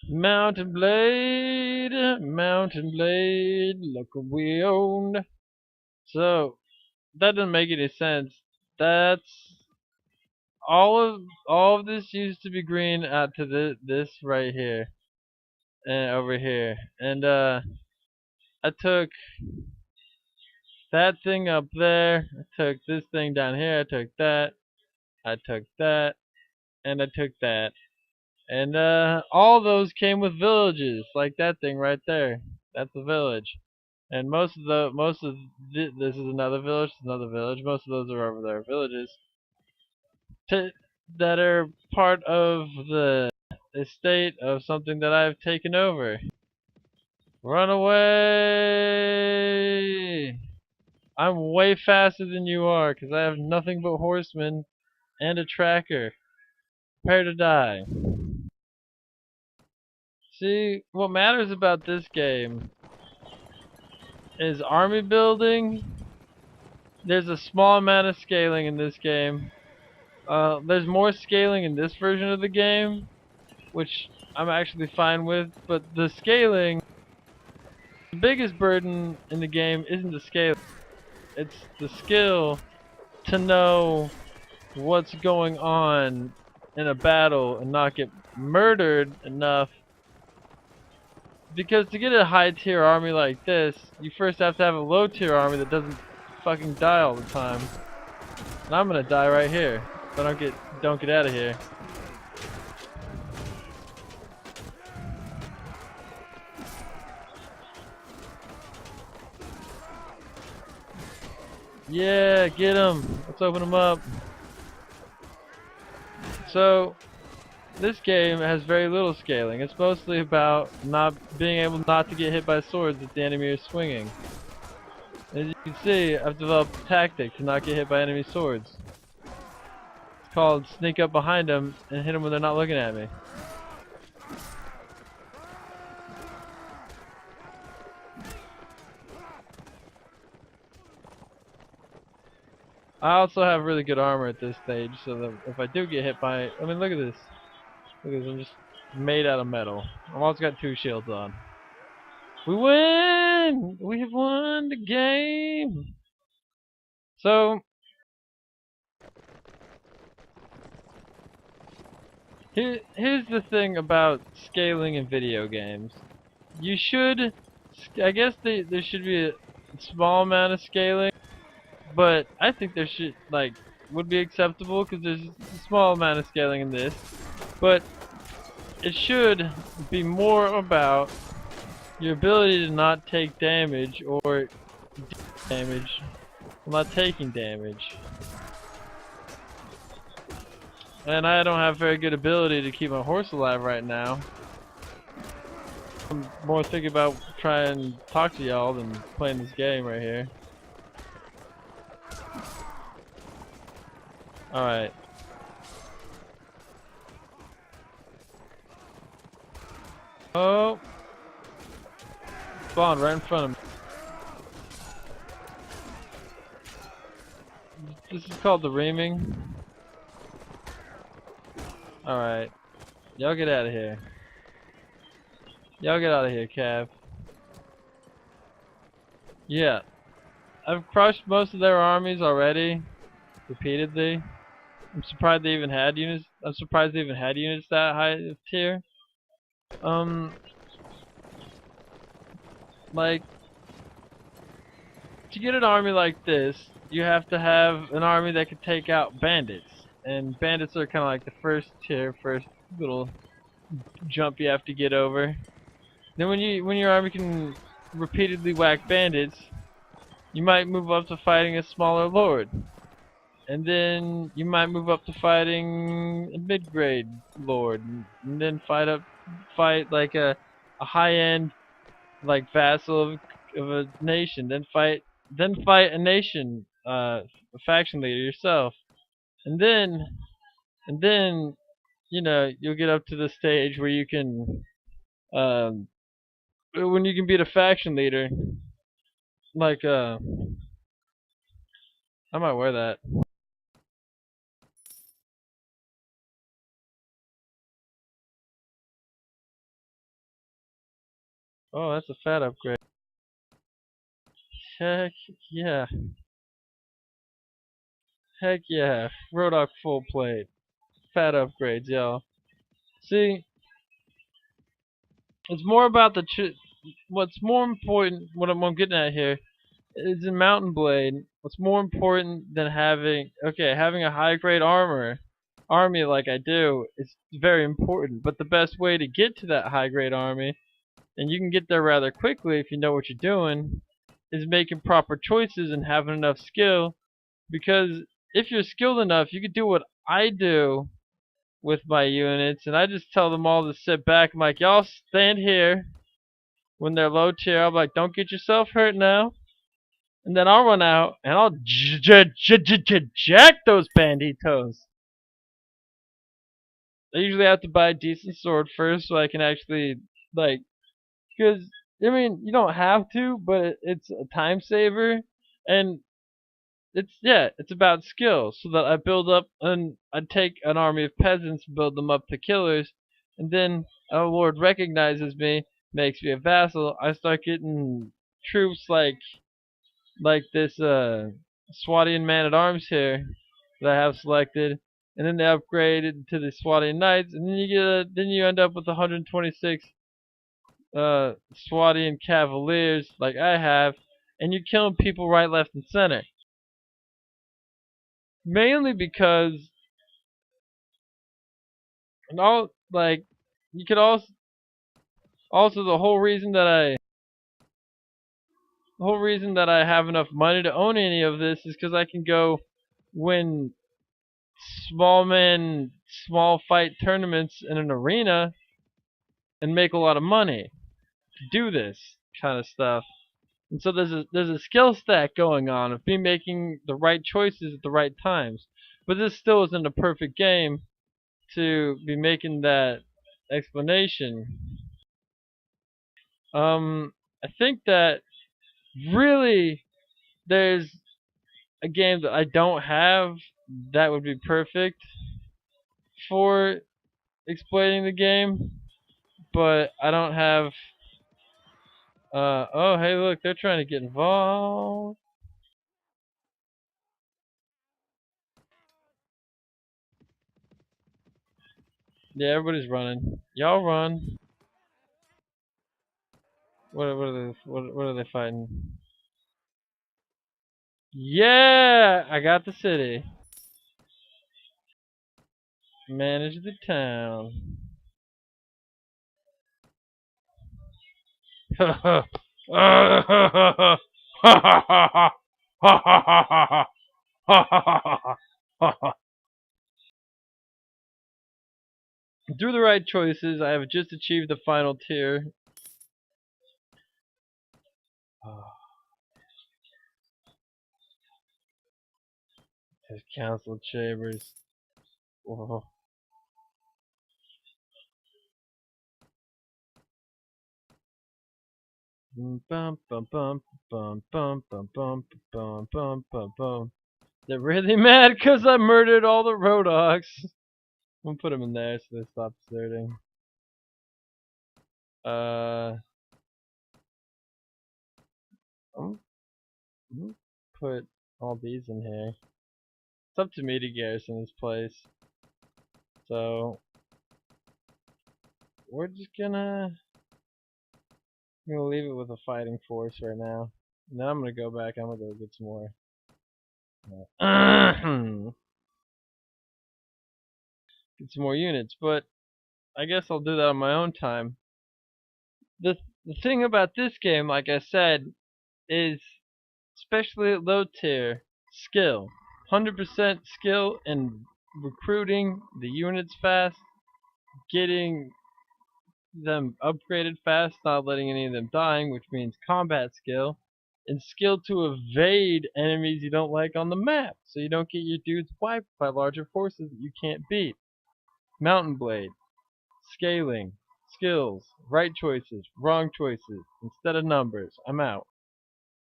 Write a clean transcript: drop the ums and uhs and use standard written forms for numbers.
Mountain Blade, look what we owned. So that doesn't make any sense. That's all of this used to be green out to this right here and over here. And I took that thing up there. I took this thing down here. I took that, and I took that. And all those came with villages, like that thing right there. That's a village. And this is another village. Most of those are over there villages to, that are part of the estate of something that I've taken over. Run away! I'm way faster than you are because I have nothing but horsemen and a tracker. Prepare to die. See, what matters about this game is army building. There's a small amount of scaling in this game. There's more scaling in this version of the game, which I'm actually fine with, but the scaling, the biggest burden in the game isn't the scaling. It's the skill to know what's going on in a battle and not get murdered enough. Because to get a high tier army like this, you first have to have a low tier army that doesn't fucking die all the time. And I'm gonna die right here. If I don't get out of here. Yeah, get him. Let's open him up. So, this game has very little scaling. It's mostly about not being able not to get hit by swords if the enemy is swinging. As you can see, I've developed a tactic to not get hit by enemy swords. It's called sneak up behind them and hit them when they're not looking at me. I also have really good armor at this stage, so that if I do get hit by, I mean, look at this. Look at this, I'm just made out of metal. I've also got 2 shields on. We win! We have won the game! So, here's the thing about scaling in video games. You should, I guess there should be a small amount of scaling, but I think there should, would be acceptable because there's a small amount of scaling in this. But it should be more about your ability to not take damage or damage while not taking damage. And I don't have very good ability to keep my horse alive right now. I'm more thinking about trying to talk to y'all than playing this game right here. Alright. Oh! Spawn right in front of me. This is called the reaming. Alright. Y'all get out of here. Y'all get out of here, Cav. Yeah. I've crushed most of their armies already. Repeatedly. I'm surprised they even had units. I'm surprised they even had units that high of tier. Like, to get an army like this, you have to have an army that can take out bandits. And bandits are kind of like the first tier, first little jump you have to get over. Then when your army can repeatedly whack bandits, you might move up to fighting a smaller lord. And then you might move up to fighting a mid-grade lord, and then fight like a high-end like vassal of a nation, then fight a nation, a faction leader yourself, and then you know you'll get up to the stage where you can when you can beat a faction leader, like I might wear that. Oh, that's a fat upgrade. Heck yeah. Heck yeah. Roadhog full plate. Fat upgrades, yo. See, it's more about what's more important, what I'm getting at here, is in Mountain Blade, what's more important than having a high grade army like I do, is very important. But the best way to get to that high grade army, and you can get there rather quickly if you know what you're doing, is making proper choices and having enough skill. Because if you're skilled enough, you can do what I do with my units, and I just tell them all to sit back. I'm like, y'all stand here when they're low tier. I'm like, don't get yourself hurt now. And then I'll run out and I'll jack those banditos. I usually have to buy a decent sword first so I can actually, like, because, I mean, you don't have to, but it's a time saver. And it's about skill. So that I build up, and I take an army of peasants, build them up to killers, and then our lord recognizes me, makes me a vassal. I start getting troops like this Swadian man at arms here that I have selected, and then they upgrade it to the Swadian knights, and then you end up with 126 Swadian cavaliers like I have, and you're killing people right, left, and center. Mainly because, and all like, you could also the whole reason that I have enough money to own any of this is because I can go win small fight tournaments in an arena and make a lot of money to do this kind of stuff. And so there's a skill stack going on of me making the right choices at the right times. But this still isn't a perfect game to be making that explanation. I think that really there's a game that I don't have that would be perfect for explaining the game, but I don't have. Oh, hey, look, they're trying to get involved. Yeah, everybody's running. Y'all run. What are they fighting? Yeah, I got the city. Manage the town. Do the right choices. I have just achieved the final tier. His council chambers. Whoa. Bum bum bum bum bum bum bum bum bum bum bum bum. They're really mad because I murdered all the Roadhogs. I'm gonna put them in there so they stop deserting. Uh, I'm gonna put all these in here. It's up to me to garrison this place. So we're just gonna leave it with a fighting force right now. And then I'm gonna go back. I'm gonna go get some more. Get some more units, but I guess I'll do that on my own time. The thing about this game, like I said, is especially at low tier, skill. 100% skill in recruiting the units fast, getting them upgraded fast, not letting any of them dying, which means combat skill, and skill to evade enemies you don't like on the map, so you don't get your dudes wiped by larger forces that you can't beat. Mountain Blade, scaling, skills, right choices, wrong choices, instead of numbers. I'm out.